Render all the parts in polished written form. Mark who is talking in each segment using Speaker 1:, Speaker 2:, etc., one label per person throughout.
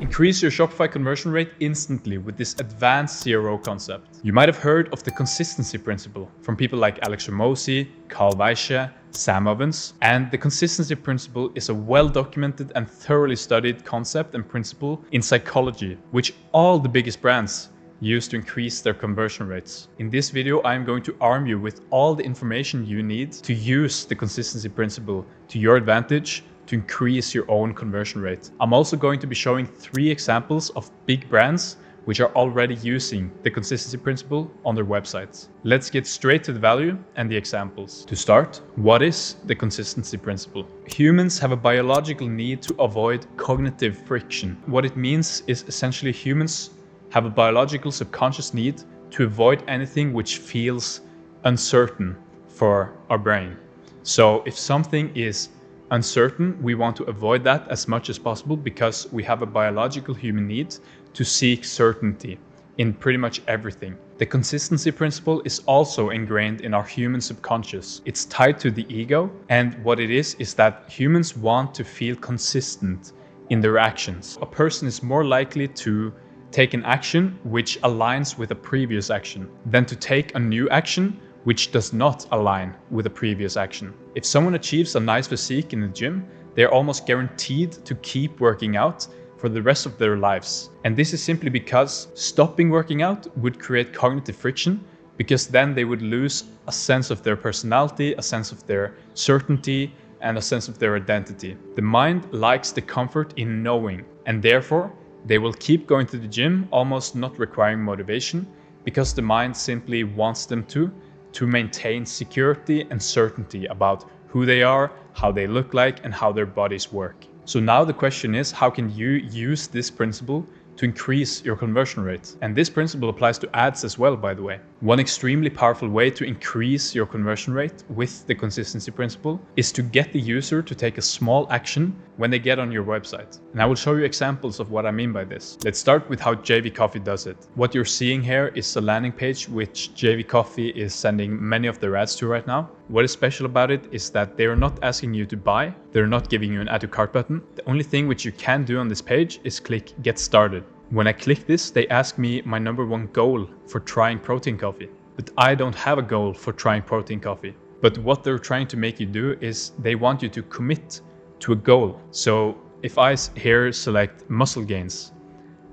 Speaker 1: Increase your Shopify conversion rate instantly with this advanced CRO concept. You might have heard of the consistency principle from people like Alex Ramosi, Carl Weiche, Sam Ovens, and the consistency principle is a well-documented and thoroughly studied concept and principle in psychology, which all the biggest brands use to increase their conversion rates. In this video, I am going to arm you with all the information you need to use the consistency principle to your advantage to increase your own conversion rate. I'm also going to be showing 3 examples of big brands which are already using the consistency principle on their websites. Let's get straight to the value and the examples. To start, what is the consistency principle? Humans have a biological need to avoid cognitive friction. What it means is essentially humans have a biological subconscious need to avoid anything which feels uncertain for our brain. So if something is uncertain, we want to avoid that as much as possible because we have a biological human need to seek certainty in pretty much everything. The consistency principle is also ingrained in our human subconscious. It's tied to the ego, and what it is that humans want to feel consistent in their actions. A person is more likely to take an action which aligns with a previous action than to take a new action which does not align with a previous action. If someone achieves a nice physique in the gym, they're almost guaranteed to keep working out for the rest of their lives. And this is simply because stopping working out would create cognitive friction, because then they would lose a sense of their personality, a sense of their certainty, and a sense of their identity. The mind likes the comfort in knowing, and therefore they will keep going to the gym almost not requiring motivation, because the mind simply wants them to maintain security and certainty about who they are, how they look like, and how their bodies work. So now the question is, how can you use this principle to increase your conversion rate? And this principle applies to ads as well, by the way. One extremely powerful way to increase your conversion rate with the consistency principle is to get the user to take a small action when they get on your website. And I will show you examples of what I mean by this. Let's start with how JV Coffee does it. What you're seeing here is a landing page which JV Coffee is sending many of their ads to right now. What is special about it is that they are not asking you to buy. They're not giving you an add to cart button. The only thing which you can do on this page is click get started. When I click this, they ask me my #1 goal for trying protein coffee. But I don't have a goal for trying protein coffee. But what they're trying to make you do is they want you to commit to a goal. So if I here select muscle gains,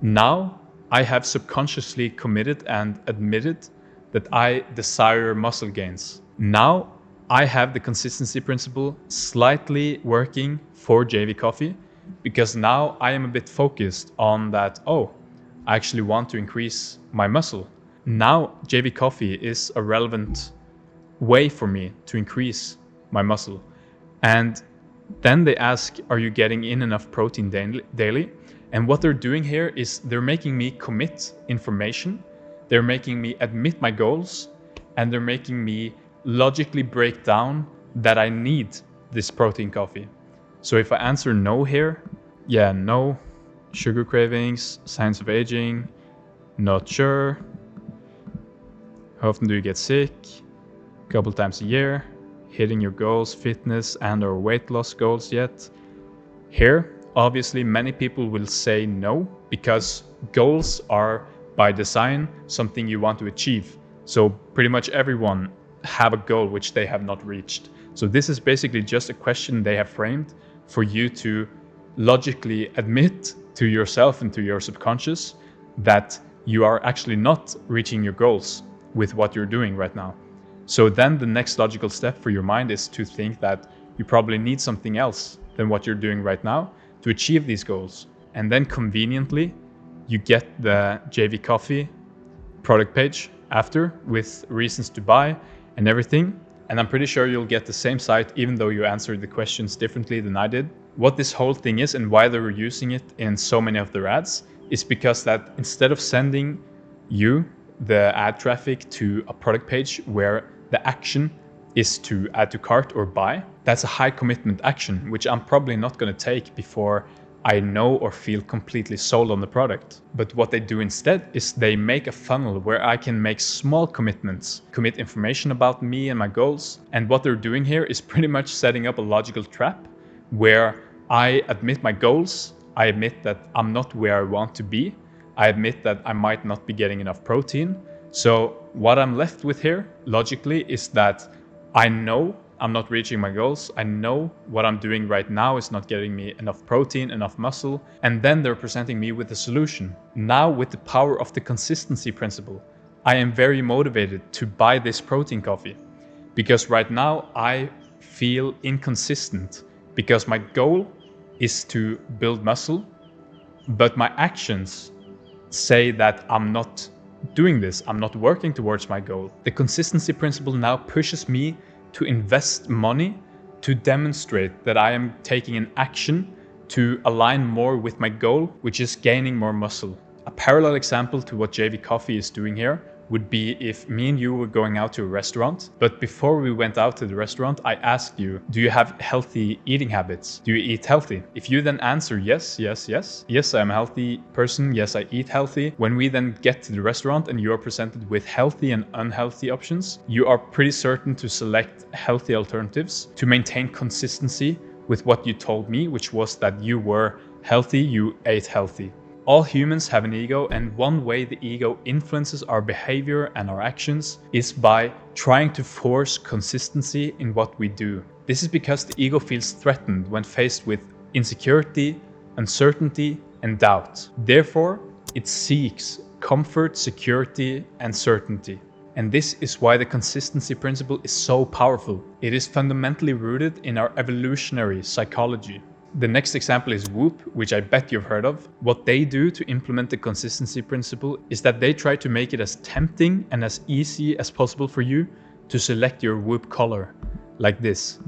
Speaker 1: now I have subconsciously committed and admitted that I desire muscle gains. Now I have the consistency principle slightly working for JV Coffee, because now I am a bit focused on that, I actually want to increase my muscle. Now JV Coffee is a relevant way for me to increase my muscle. And then they ask, are you getting in enough protein daily? And what they're doing here is they're making me commit information, they're making me admit my goals, and they're making me logically break down that I need this protein coffee. So if I answer no here, no, sugar cravings, signs of aging, not sure, how often do you get sick, a couple times a year, hitting your goals, fitness and or weight loss goals yet. Here, obviously many people will say no, because goals are by design something you want to achieve. So pretty much everyone have a goal which they have not reached. So this is basically just a question they have framed for you to logically admit to yourself and to your subconscious that you are actually not reaching your goals with what you're doing right now. So then the next logical step for your mind is to think that you probably need something else than what you're doing right now to achieve these goals. And then conveniently, you get the JV Coffee product page after with reasons to buy and everything. And I'm pretty sure you'll get the same site even though you answered the questions differently than I did. What this whole thing is and why they were using it in so many of their ads is because that instead of sending you the ad traffic to a product page where the action is to add to cart or buy, that's a high commitment action, which I'm probably not going to take before I know or feel completely sold on the product. But what they do instead is they make a funnel where I can make small commitments, commit information about me and my goals. And what they're doing here is pretty much setting up a logical trap where I admit my goals, I admit that I'm not where I want to be. I admit that I might not be getting enough protein. So what I'm left with here, logically, is that I know I'm not reaching my goals. I know what I'm doing right now is not getting me enough protein, enough muscle. And then they're presenting me with a solution. Now, with the power of the consistency principle, I am very motivated to buy this protein coffee, because right now I feel inconsistent, because my goal is to build muscle, but my actions say that I'm not doing this. I'm not working towards my goal. The consistency principle now pushes me to invest money to demonstrate that I am taking an action to align more with my goal, which is gaining more muscle. A parallel example to what JV Coffee is doing here would be if me and you were going out to a restaurant, but before we went out to the restaurant, I asked you, do you have healthy eating habits? Do you eat healthy? If you then answer yes, I'm a healthy person, yes, I eat healthy. When we then get to the restaurant and you are presented with healthy and unhealthy options, you are pretty certain to select healthy alternatives to maintain consistency with what you told me, which was that you were healthy, you ate healthy. All humans have an ego, and one way the ego influences our behavior and our actions is by trying to force consistency in what we do. This is because the ego feels threatened when faced with insecurity, uncertainty, and doubt. Therefore, it seeks comfort, security, and certainty. And this is why the consistency principle is so powerful. It is fundamentally rooted in our evolutionary psychology. The next example is Whoop, which I bet you've heard of. What they do to implement the consistency principle is that they try to make it as tempting and as easy as possible for you to select your Whoop color, like this.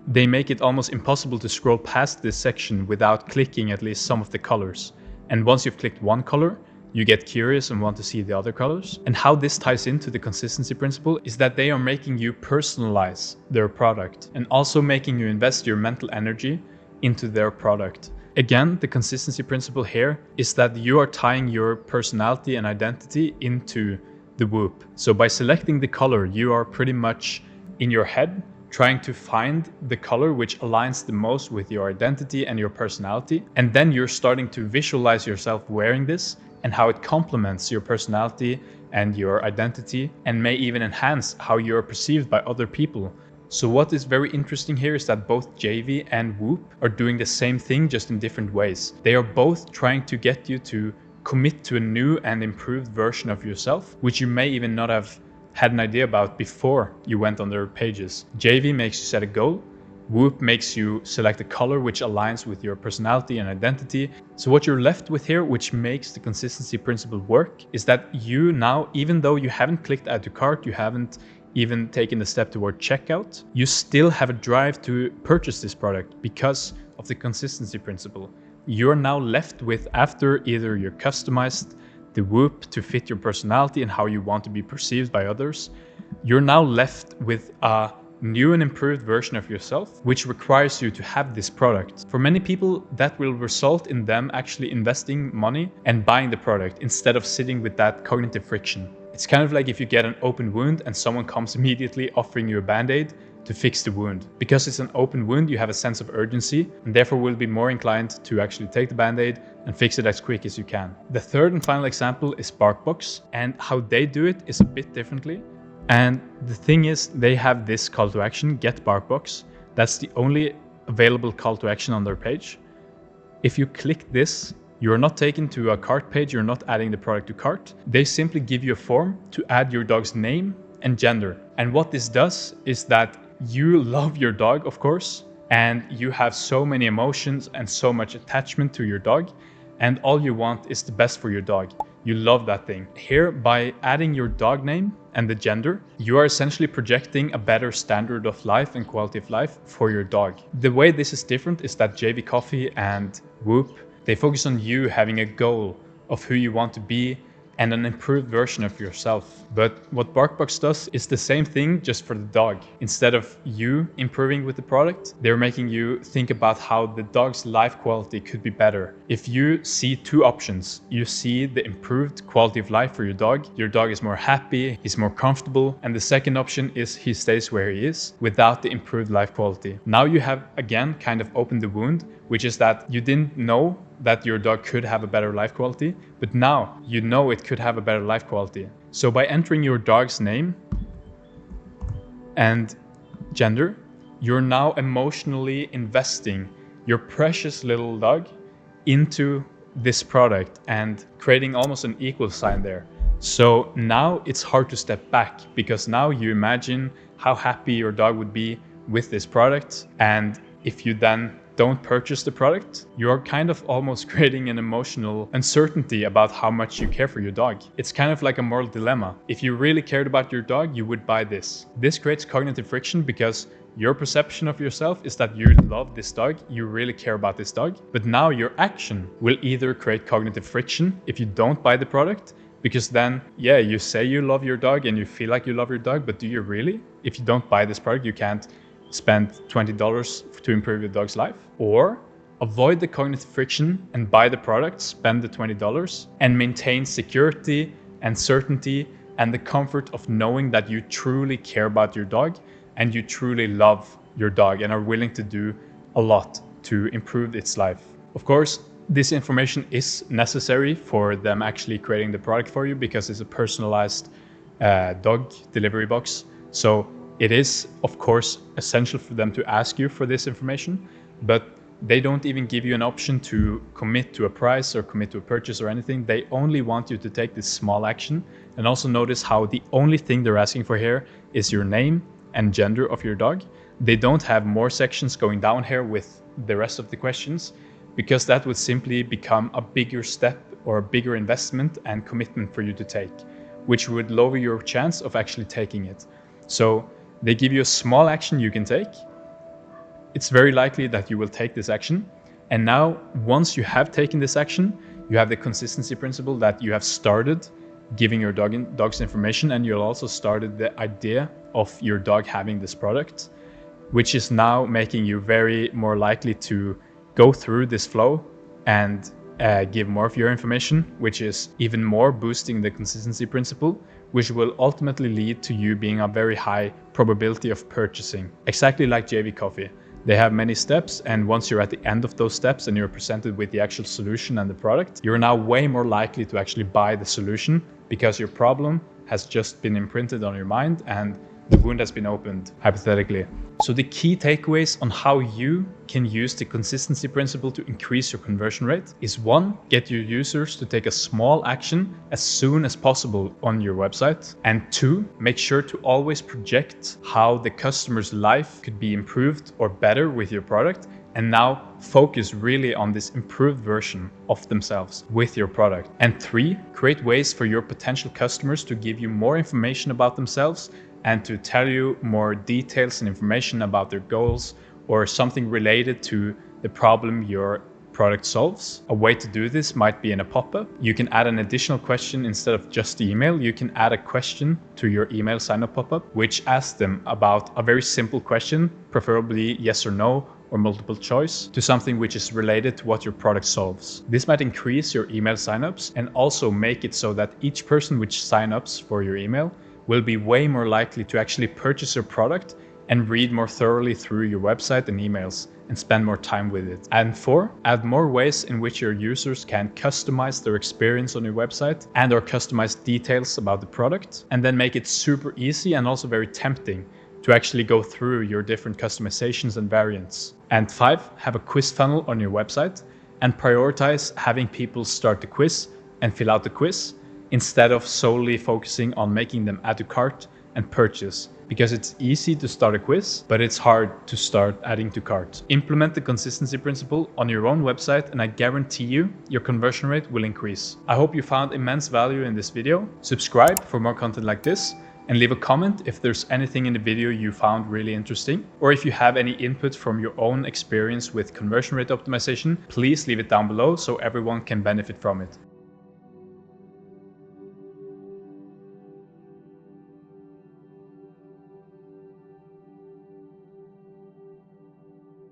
Speaker 1: They make it almost impossible to scroll past this section without clicking at least some of the colors. And once you've clicked one color, you get curious and want to see the other colors. And how this ties into the consistency principle is that they are making you personalize their product and also making you invest your mental energy into their product. Again, the consistency principle here is that you are tying your personality and identity into the Whoop. So by selecting the color, you are pretty much in your head trying to find the color which aligns the most with your identity and your personality. And then you're starting to visualize yourself wearing this and how it complements your personality and your identity, and may even enhance how you're perceived by other people. So what is very interesting here is that both JV and Whoop are doing the same thing, just in different ways. They are both trying to get you to commit to a new and improved version of yourself, which you may even not have had an idea about before you went on their pages. JV makes you set a goal. Whoop makes you select a color which aligns with your personality and identity. So what you're left with here, which makes the consistency principle work, is that you now, even though you haven't clicked add to cart, you haven't even taken the step toward checkout, you still have a drive to purchase this product because of the consistency principle. You're now left with, after either you customized the Whoop to fit your personality and how you want to be perceived by others, you're now left with a new and improved version of yourself, which requires you to have this product. For many people, that will result in them actually investing money and buying the product instead of sitting with that cognitive friction. It's kind of like if you get an open wound and someone comes immediately offering you a band-aid to fix the wound. Because it's an open wound, you have a sense of urgency and therefore will be more inclined to actually take the band-aid and fix it as quick as you can. The third and final example is BarkBox, and how they do it is a bit differently. And the thing is, they have this call to action, get BarkBox. That's the only available call to action on their page. If you click this, you're not taken to a cart page, you're not adding the product to cart. They simply give you a form to add your dog's name and gender. And what this does is that you love your dog, of course, and you have so many emotions and so much attachment to your dog, and all you want is the best for your dog. You love that thing. Here, by adding your dog name and the gender, you are essentially projecting a better standard of life and quality of life for your dog. The way this is different is that JV Coffee and Whoop, they focus on you having a goal of who you want to be and an improved version of yourself. But what BarkBox does is the same thing, just for the dog. Instead of you improving with the product, they're making you think about how the dog's life quality could be better. If you see two options, you see the improved quality of life for your dog is more happy, he's more comfortable, and the second option is he stays where he is without the improved life quality. Now you have again kind of opened the wound, which is that you didn't know that your dog could have a better life quality, but now you know it could have a better life quality. So by entering your dog's name and gender, you're now emotionally investing your precious little dog into this product and creating almost an equal sign there. So now it's hard to step back, because now you imagine how happy your dog would be with this product. And if you then don't purchase the product, you're kind of almost creating an emotional uncertainty about how much you care for your dog. It's kind of like a moral dilemma. If you really cared about your dog, you would buy this. This creates cognitive friction because your perception of yourself is that you love this dog, you really care about this dog, but now your action will either create cognitive friction if you don't buy the product, because then, yeah, you say you love your dog and you feel like you love your dog, but do you really? If you don't buy this product, you can't spend $20 to improve your dog's life. Or avoid the cognitive friction and buy the product, spend the $20, and maintain security and certainty and the comfort of knowing that you truly care about your dog and you truly love your dog and are willing to do a lot to improve its life. Of course, this information is necessary for them actually creating the product for you, because it's a personalized dog delivery box. So it is, of course, essential for them to ask you for this information, but they don't even give you an option to commit to a price or commit to a purchase or anything. They only want you to take this small action. And also notice how the only thing they're asking for here is your name and gender of your dog. They don't have more sections going down here with the rest of the questions, because that would simply become a bigger step or a bigger investment and commitment for you to take, which would lower your chance of actually taking it. So they give you a small action you can take. It's very likely that you will take this action. And now, once you have taken this action, you have the consistency principle that you have started giving your dog's information, and you'll also started the idea of your dog having this product, which is now making you very more likely to go through this flow and give more of your information, which is even more boosting the consistency principle, which will ultimately lead to you being a very high probability of purchasing. Exactly like JV Coffee. They have many steps, and once you're at the end of those steps and you're presented with the actual solution and the product, you're now way more likely to actually buy the solution, because your problem has just been imprinted on your mind and the wound has been opened, hypothetically. So the key takeaways on how you can use the consistency principle to increase your conversion rate is: 1, get your users to take a small action as soon as possible on your website. And 2, make sure to always project how the customer's life could be improved or better with your product, and now focus really on this improved version of themselves with your product. And 3, create ways for your potential customers to give you more information about themselves and to tell you more details and information about their goals or something related to the problem your product solves. A way to do this might be in a pop-up. You can add an additional question instead of just the email. You can add a question to your email sign-up pop-up, which asks them about a very simple question, preferably yes or no or multiple choice, to something which is related to what your product solves. This might increase your email signups and also make it so that each person which signs up for your email will be way more likely to actually purchase your product and read more thoroughly through your website and emails and spend more time with it. And 4, add more ways in which your users can customize their experience on your website and or customize details about the product, and then make it super easy and also very tempting to actually go through your different customizations and variants. And 5, have a quiz funnel on your website and prioritize having people start the quiz and fill out the quiz, instead of solely focusing on making them add to cart and purchase, because it's easy to start a quiz, but it's hard to start adding to cart. Implement the consistency principle on your own website, and I guarantee you your conversion rate will increase. I hope you found immense value in this video. Subscribe for more content like this, and leave a comment if there's anything in the video you found really interesting, or if you have any input from your own experience with conversion rate optimization, please leave it down below so everyone can benefit from it.